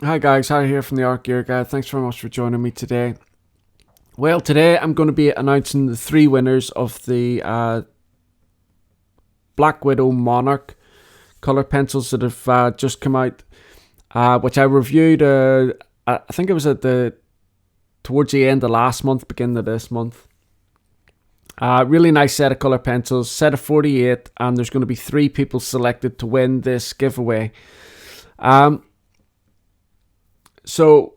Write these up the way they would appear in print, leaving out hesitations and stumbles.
Hi guys, Harry here from the Art Gear Guide. Thanks very much for joining me today. Well, today I'm going to be announcing the three winners of the Black Widow Monarch colour pencils that have just come out, which I reviewed. I think it was towards the end of last month, beginning of this month. Really nice set of colour pencils, set of 48, and there's going to be 3 people selected to win this giveaway. So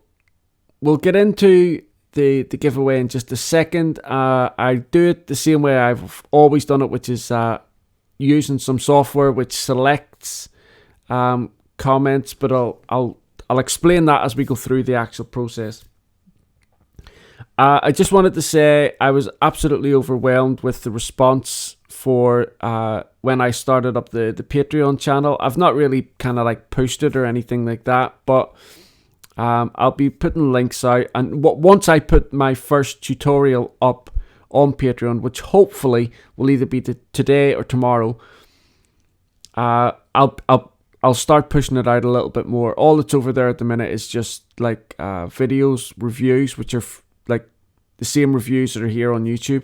we'll get into the giveaway in just a second. I do it the same way I've always done it, which is using some software which selects comments, but I'll explain that as we go through the actual process. I just wanted to say I was absolutely overwhelmed with the response for when I started up the Patreon channel. I've not really kind of like pushed it or anything like that, but I'll be putting links out, and once I put my first tutorial up on Patreon, which hopefully will either be today or tomorrow, I'll start pushing it out a little bit more. All that's over there at the minute is just like videos, reviews, which are like the same reviews that are here on YouTube.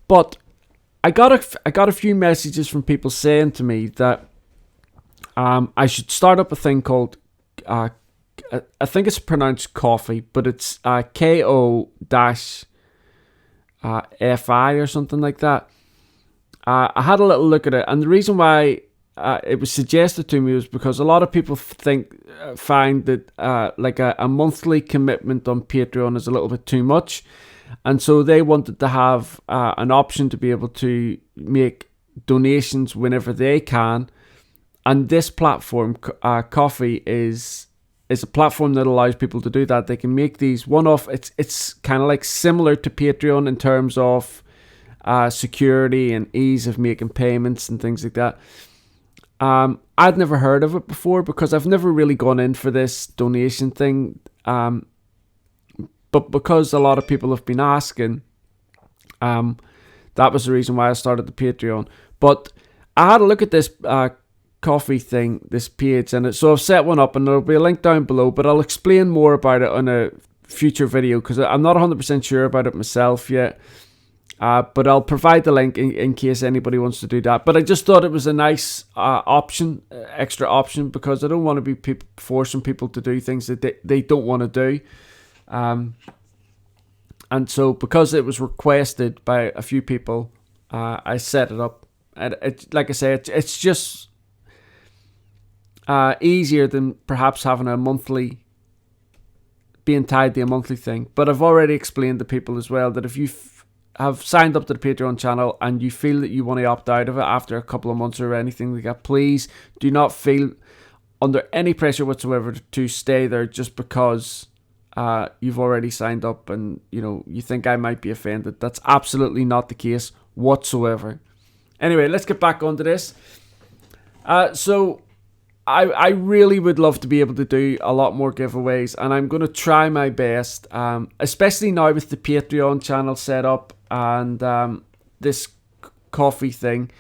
But I got a few messages from people saying to me that I should start up a thing called I think it's pronounced coffee, but it's KO-FI or something like that. I had a little look at it, and the reason why it was suggested to me was because a lot of people find that like a monthly commitment on Patreon is a little bit too much, and so they wanted to have an option to be able to make donations whenever they can. And this platform, Coffee, is a platform that allows people to do that. They can make these one-off. It's kind of like similar to Patreon in terms of security and ease of making payments and things like that. I'd never heard of it before because I've never really gone in for this donation thing. But because a lot of people have been asking, that was the reason why I started the Patreon. But I had a look at this coffee thing, this page, and so I've set one up, and there'll be a link down below, but I'll explain more about it on a future video because I'm not 100% sure about it myself yet. But I'll provide the link in case anybody wants to do that. But I just thought it was a nice option, extra option, because I don't want to be forcing people to do things that they don't want to do. And so because it was requested by a few people, I set it up. And like I say, it's just easier than perhaps having being tied to a monthly thing. But I've already explained to people as well that if you have signed up to the Patreon channel and you feel that you want to opt out of it after a couple of months or anything like that, please do not feel under any pressure whatsoever to stay there just because you've already signed up and you think I might be offended. That's absolutely not the case whatsoever. Anyway, let's get back onto this. So I really would love to be able to do a lot more giveaways, and I'm going to try my best, especially now with the Patreon channel set up and this coffee thing.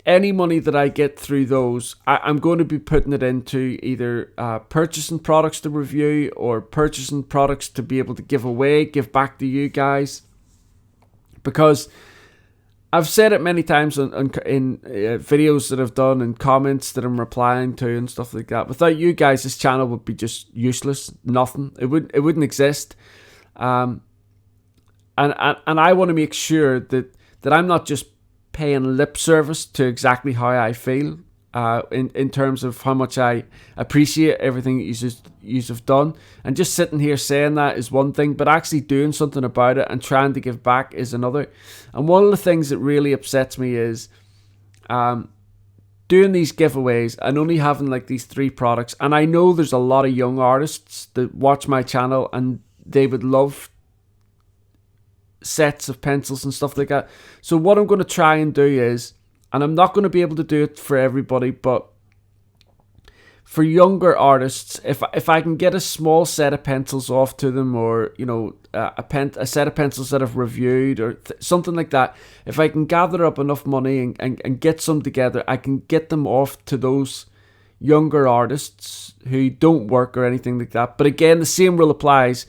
Any money that I get through those, I'm going to be putting it into either purchasing products to review or purchasing products to be able to give back to you guys. Because I've said it many times in videos that I've done and comments that I'm replying to and stuff like that. Without you guys, this channel would be just useless, nothing. It wouldn't exist. And I want to make sure that I'm not just paying lip service to exactly how I feel in terms of how much I appreciate everything that you have done. And just sitting here saying that is one thing, but actually doing something about it and trying to give back is another. And one of the things that really upsets me is doing these giveaways and only having like these 3 products. And I know there's a lot of young artists that watch my channel and they would love sets of pencils and stuff like that. So what I'm going to try and do is, and I'm not going to be able to do it for everybody, but for younger artists, if I can get a small set of pencils off to them, or a set of pencils that I've reviewed or something like that, if I can gather up enough money and get some together, I can get them off to those younger artists who don't work or anything like that. But again, the same rule applies.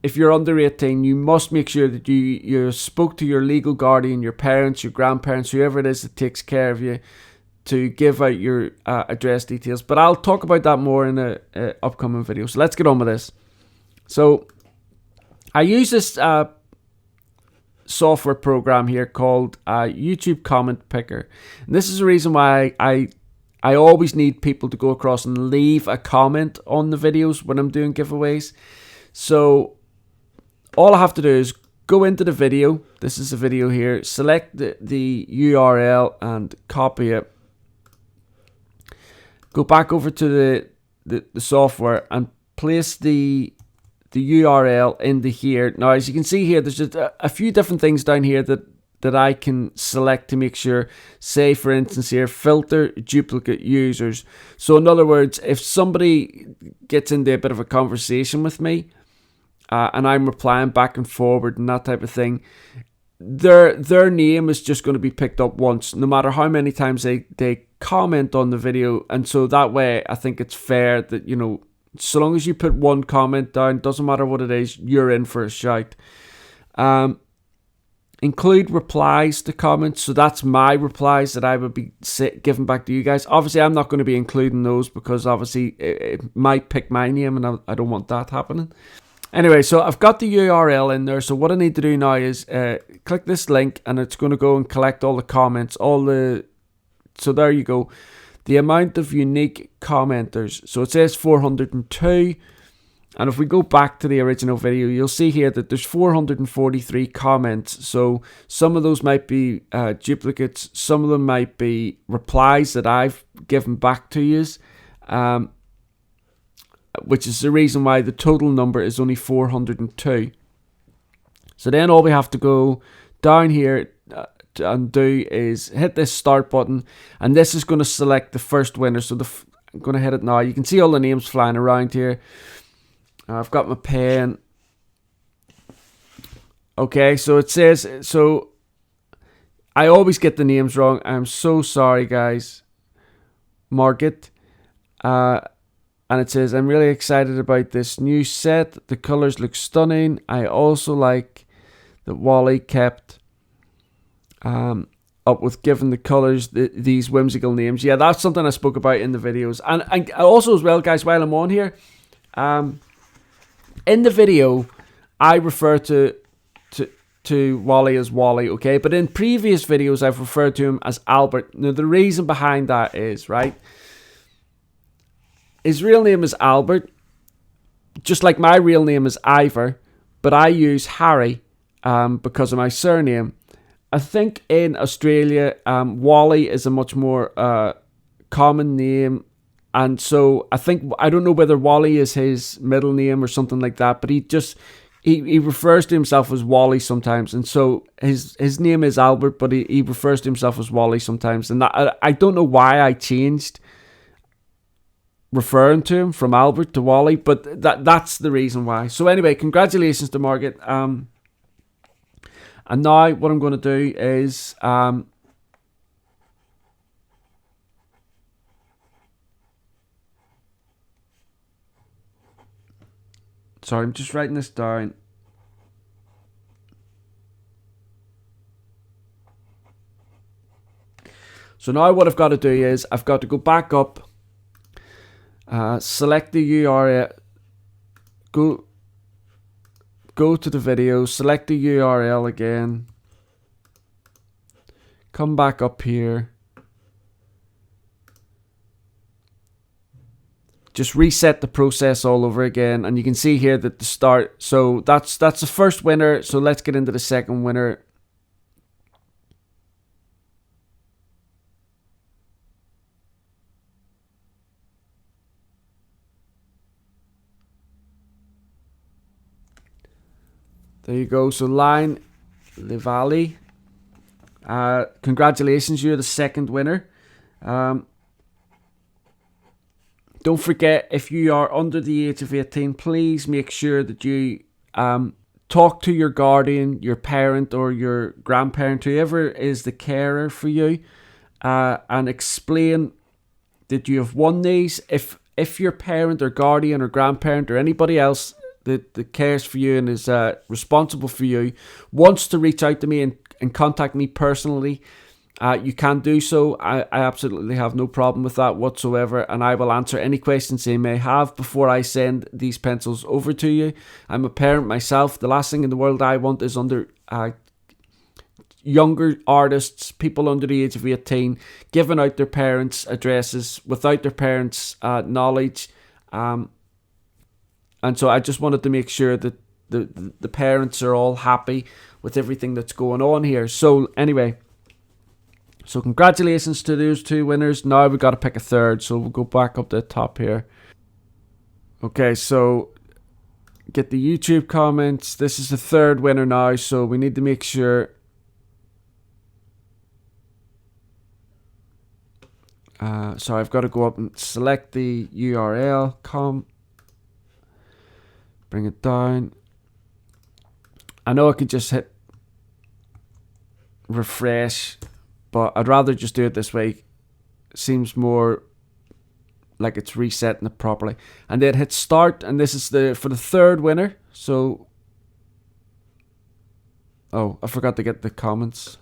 If you're under 18, you must make sure that you spoke to your legal guardian, your parents, your grandparents, whoever it is that takes care of you, to give out your address details. But I'll talk about that more in a upcoming video. So let's get on with this. So I use this software program here called YouTube Comment Picker. And this is the reason why I always need people to go across and leave a comment on the videos when I'm doing giveaways. So all I have to do is go into the video. This is the video here. Select the URL and copy it. Go back over to the software and place the URL into here. Now, as you can see here, there's just a few different things down here that I can select to make sure. Say, for instance, here, filter duplicate users. So in other words, if somebody gets into a bit of a conversation with me, and I'm replying back and forward and that type of thing, their name is just going to be picked up once, no matter how many times they comment on the video. And so that way, I think it's fair that, you know, so long as you put one comment down, doesn't matter what it is, you're in for a shout. Include replies to comments. So that's my replies that I would be giving back to you guys. Obviously, I'm not going to be including those because obviously it might pick my name and I don't want that happening. Anyway, so I've got the URL in there. So what I need to do now is click this link and it's going to go and collect all the comments, so there you go. The amount of unique commenters. So it says 402. And if we go back to the original video, you'll see here that there's 443 comments. So some of those might be duplicates. Some of them might be replies that I've given back to you. Which is the reason why the total number is only 402. So then all we have to go down here and do is hit this start button, and this is going to select the first winner. So I'm going to hit it now. You can see all the names flying around here. I've got my pen. Okay, so it says, so I always get the names wrong. I'm so sorry, guys. Market. And it says, I'm really excited about this new set. The colours look stunning. I also like that Wally kept up with giving the colours these whimsical names. Yeah, that's something I spoke about in the videos. And also as well, guys, while I'm on here, in the video, I refer to Wally as Wally, okay? But in previous videos, I've referred to him as Albert. Now, the reason behind that is, right, his real name is Albert, just like my real name is Ivor, but I use Harry because of my surname. I think in Australia, Wally is a much more common name, and so I don't know whether Wally is his middle name or something like that, but he refers to himself as Wally sometimes, and so his name is Albert, but he refers to himself as Wally sometimes, and I don't know why I changed referring to him from Albert to Wally, but that's the reason why. So anyway, congratulations to Margaret. And now what I'm going to do is sorry, I'm just writing this down. So now what I've got to do is I've got to go back up, select the URL, go to the video, select the URL again, come back up here, just reset the process all over again, and you can see here that the start, so that's the first winner. So let's get into the second winner. There you go. So Line Livali, congratulations, you're the second winner. Don't forget, if you are under the age of 18, please make sure that you talk to your guardian, your parent or your grandparent, whoever is the carer for you, and explain that you have won these. If your parent or guardian or grandparent or anybody else that cares for you and is responsible for you wants to reach out to me and contact me personally, you can do so. I absolutely have no problem with that whatsoever, and I will answer any questions they may have before I send these pencils over to you. I'm a parent myself. The last thing in the world I want is under younger artists, people under the age of 18, giving out their parents' addresses without their parents' knowledge. And so I just wanted to make sure that the parents are all happy with everything that's going on here. So anyway, so congratulations to those 2 winners. Now we've got to pick a third, so we'll go back up to the top here. Okay, so get the YouTube comments. This is the 3rd winner now, so we need to make sure. So I've got to go up and select the URL, bring it down. I know I could just hit refresh, but I'd rather just do it this way. It seems more like it's resetting it properly. And then hit start, and this is for the 3rd winner. So, oh, I forgot to get the comments.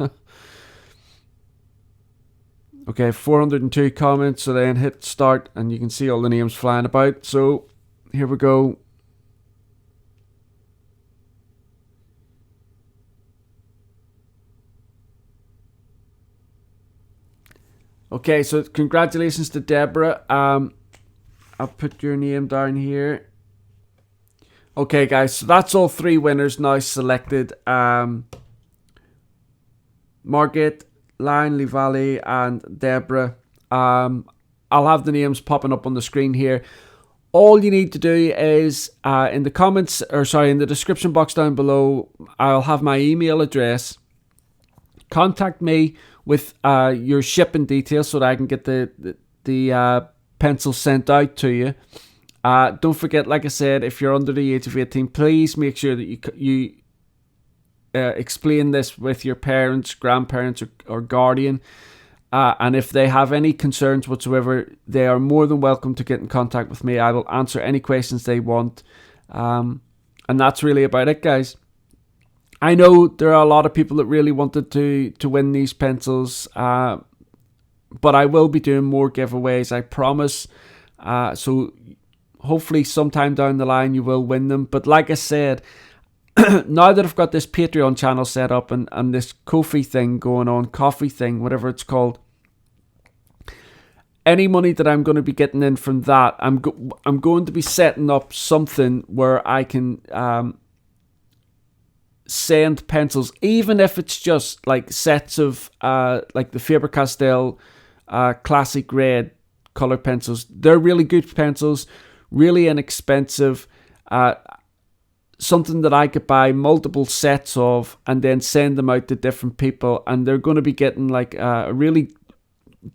Okay, 402 comments. So then hit start, and you can see all the names flying about. So here we go. Okay, so congratulations to Deborah. I'll put your name down here. Okay, guys, so that's all 3 winners now selected. Margaret, Lion, Livali, and Deborah. I'll have the names popping up on the screen here. All you need to do is in the comments, in the description box down below, I'll have my email address. Contact me with your shipping details so that I can get the pencil sent out to you. Don't forget, like I said, if you're under the age of 18, please make sure that you explain this with your parents, grandparents, or guardian. And if they have any concerns whatsoever, they are more than welcome to get in contact with me. I will answer any questions they want. And that's really about it, guys. I know there are a lot of people that really wanted to win these pencils, but I will be doing more giveaways, I promise. So hopefully sometime down the line you will win them. But like I said, now that I've got this Patreon channel set up and this Ko-fi thing going on, coffee thing, whatever it's called, any money that I'm going to be getting in from that, I'm going to be setting up something where I can send pencils, even if it's just like sets of like the Faber-Castell classic red color pencils. They're really good pencils, really inexpensive, something that I could buy multiple sets of and then send them out to different people, and they're going to be getting like a really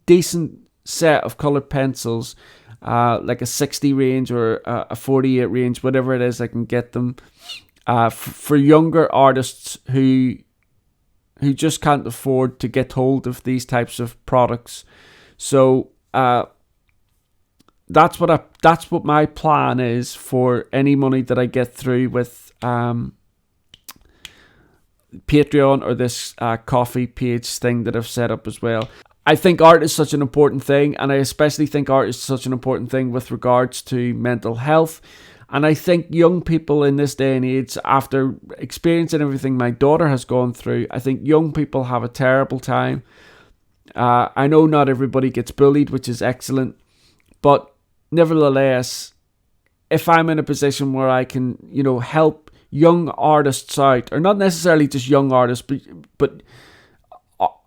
decent set of colored pencils, like a 60 range or a 48 range, whatever it is. I can get them for younger artists who just can't afford to get hold of these types of products. So that's what my plan is for any money that I get through with Patreon or this coffee page thing that I've set up as well. I think art is such an important thing, and I especially think art is such an important thing with regards to mental health. And I think young people in this day and age, after experiencing everything my daughter has gone through, I think young people have a terrible time. I know not everybody gets bullied, which is excellent, but nevertheless, if I'm in a position where I can, help young artists out, or not necessarily just young artists, but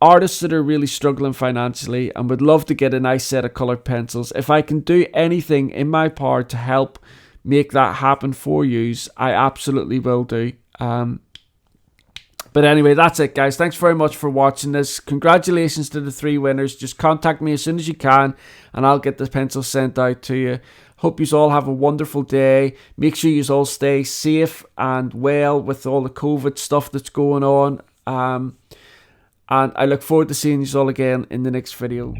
artists that are really struggling financially and would love to get a nice set of colored pencils, if I can do anything in my power to help make that happen for you, I absolutely will do. But anyway, that's it, guys. Thanks very much for watching this. Congratulations to the 3 winners. Just contact me as soon as you can, and I'll get the pencil sent out to you. Hope you all have a wonderful day. Make sure you all stay safe and well with all the COVID stuff that's going on. And I look forward to seeing you all again in the next video.